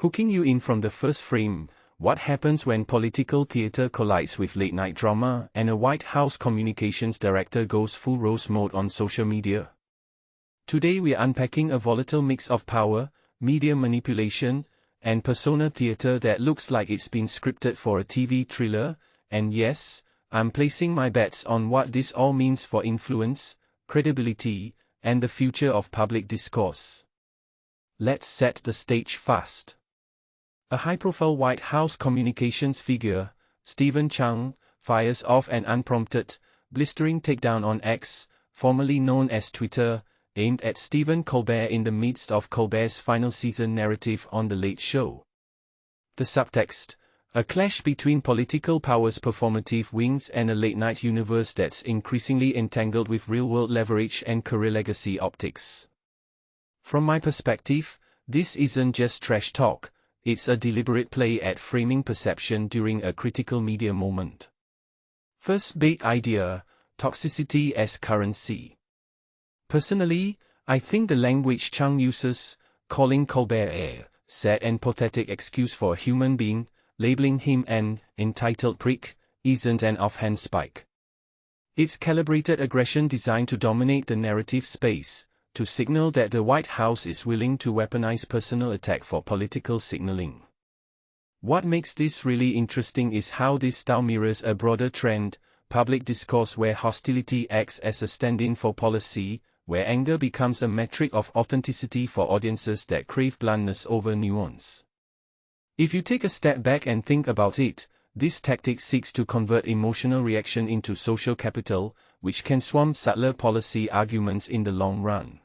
Hooking you in from the first frame, what happens when political theater collides with late-night drama and a White House communications director goes full roast mode on social media? Today we're unpacking a volatile mix of power, media manipulation, and persona theater that looks like it's been scripted for a TV thriller, and yes, I'm placing my bets on what this all means for influence, credibility, and the future of public discourse. Let's set the stage fast. A high-profile White House communications figure, Stephen Cheung, fires off an unprompted, blistering takedown on X, formerly known as Twitter, aimed at Stephen Colbert in the midst of Colbert's final season narrative on The Late Show. The subtext: a clash between political power's performative wings and a late-night universe that's increasingly entangled with real-world leverage and career legacy optics. From my perspective, this isn't just trash talk, it's a deliberate play at framing perception during a critical media moment. First big idea: toxicity as currency. Personally, I think the language Cheung uses, calling Colbert a sad and pathetic excuse for a human being, labeling him an entitled prick, isn't an offhand spike. It's calibrated aggression designed to dominate the narrative space, to signal that the White House is willing to weaponize personal attack for political signaling. What makes this really interesting is how this style mirrors a broader trend, public discourse where hostility acts as a stand-in for policy, where anger becomes a metric of authenticity for audiences that crave bluntness over nuance. If you take a step back and think about it, this tactic seeks to convert emotional reaction into social capital, which can swamp subtler policy arguments in the long run.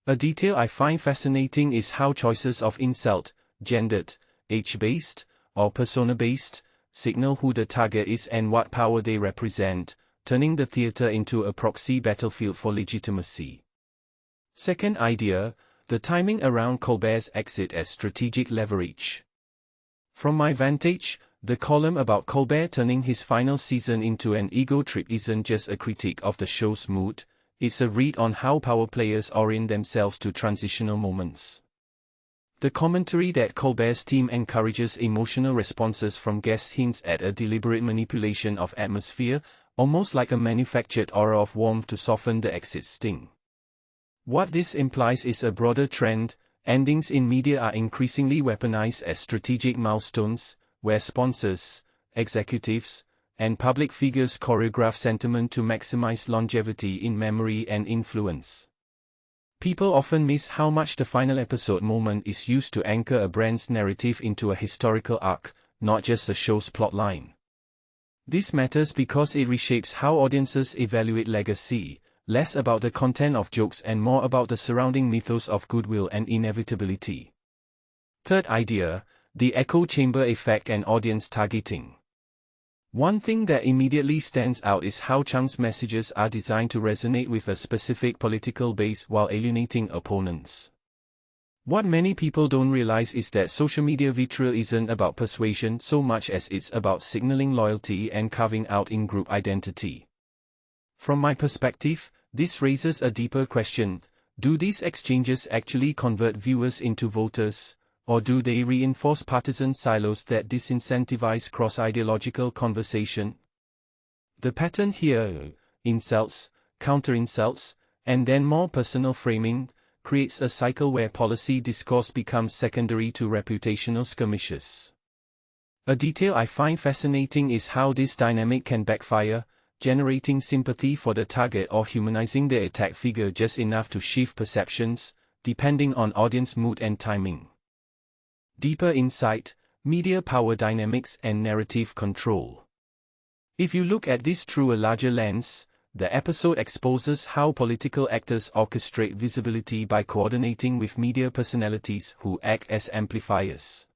A detail I find fascinating is how choices of insult, gendered, age-based, or persona-based, signal who the target is and what power they represent, turning the theater into a proxy battlefield for legitimacy. Second idea: the timing around Colbert's exit as strategic leverage. From my vantage, the column about Colbert turning his final season into an ego trip isn't just a critique of the show's mood, it's a read on how power players orient themselves to transitional moments. The commentary that Colbert's team encourages emotional responses from guests hints at a deliberate manipulation of atmosphere, almost like a manufactured aura of warmth to soften the exit sting. What this implies is a broader trend: endings in media are increasingly weaponized as strategic milestones, where sponsors, executives, and public figures choreograph sentiment to maximize longevity in memory and influence. People often miss how much the final episode moment is used to anchor a brand's narrative into a historical arc, not just the show's plotline. This matters because it reshapes how audiences evaluate legacy, less about the content of jokes and more about the surrounding mythos of goodwill and inevitability. Third idea: the echo chamber effect and audience targeting. One thing that immediately stands out is how Cheung's messages are designed to resonate with a specific political base while alienating opponents. What many people don't realize is that social media vitriol isn't about persuasion so much as it's about signaling loyalty and carving out in-group identity. From my perspective, this raises a deeper question: do these exchanges actually convert viewers into voters, or do they reinforce partisan silos that disincentivize cross-ideological conversation? The pattern here: insults, counter-insults, and then more personal framing, creates a cycle where policy discourse becomes secondary to reputational skirmishes. A detail I find fascinating is how this dynamic can backfire, generating sympathy for the target or humanizing the attack figure just enough to shift perceptions, depending on audience mood and timing. Deeper insight: media power dynamics and narrative control. If you look at this through a larger lens, the episode exposes how political actors orchestrate visibility by coordinating with media personalities who act as amplifiers.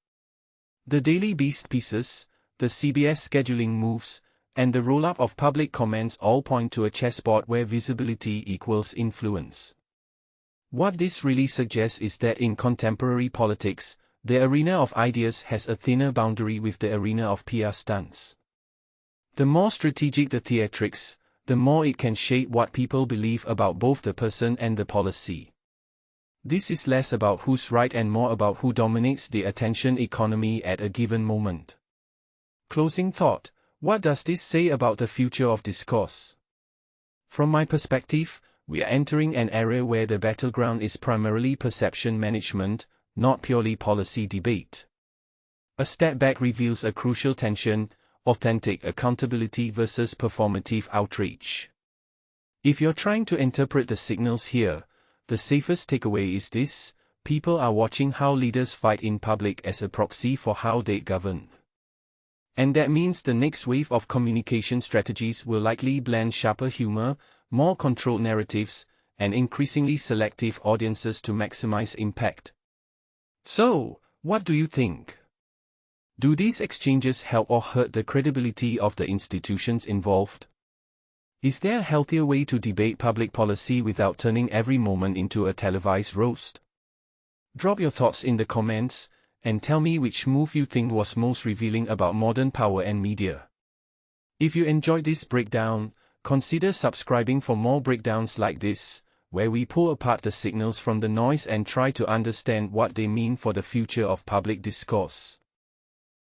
The Daily Beast pieces, the CBS scheduling moves, and the roll-up of public comments all point to a chessboard where visibility equals influence. What this really suggests is that in contemporary politics, the arena of ideas has a thinner boundary with the arena of PR stunts. The more strategic the theatrics, the more it can shape what people believe about both the person and the policy. This is less about who's right and more about who dominates the attention economy at a given moment. Closing thought: what does this say about the future of discourse? From my perspective, we are entering an era where the battleground is primarily perception management, not purely policy debate. A step back reveals a crucial tension: authentic accountability versus performative outreach. If you're trying to interpret the signals here, the safest takeaway is this: people are watching how leaders fight in public as a proxy for how they govern. And that means the next wave of communication strategies will likely blend sharper humor, more controlled narratives, and increasingly selective audiences to maximize impact. So, what do you think? Do these exchanges help or hurt the credibility of the institutions involved? Is there a healthier way to debate public policy without turning every moment into a televised roast? Drop your thoughts in the comments, and tell me which move you think was most revealing about modern power and media. If you enjoyed this breakdown, consider subscribing for more breakdowns like this, where we pull apart the signals from the noise and try to understand what they mean for the future of public discourse.